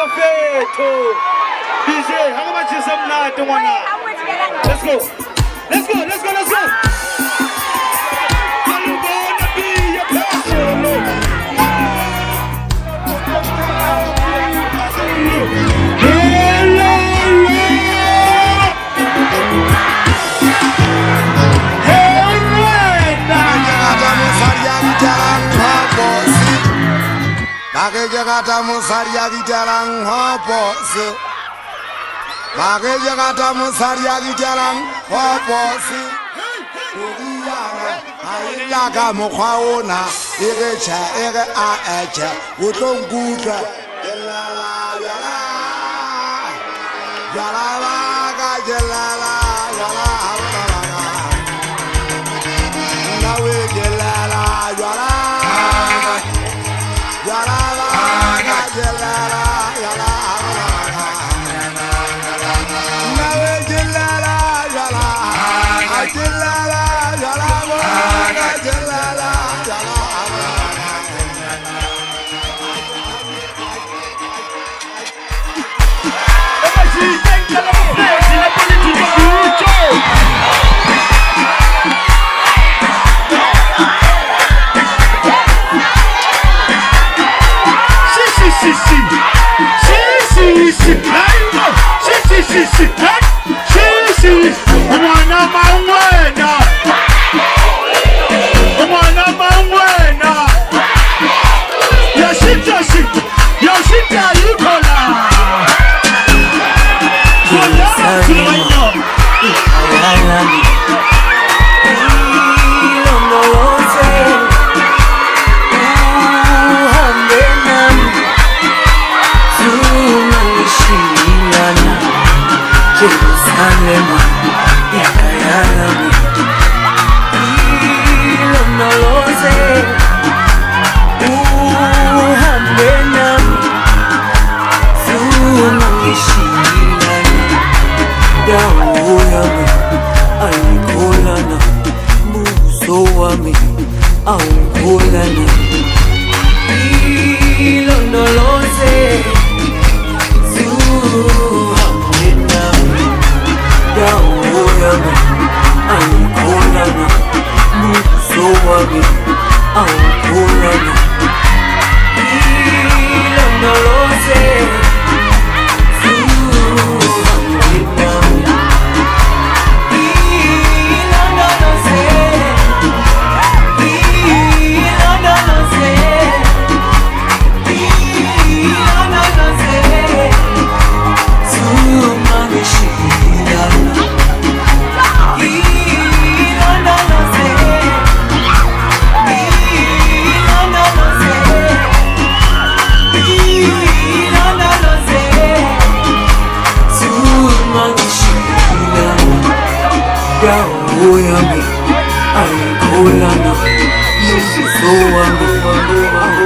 bafethu. DJ, akabajisa mnandi ngwana. Let's go. Let's go, let's go, let's go. Alubona be your passion. Kata musaria gitalang hopose. Bage kata musaria gitalang hopose. Ayila ka mokhaona ere cha ere a echa utlonguka yala ga yala nawe yala I'm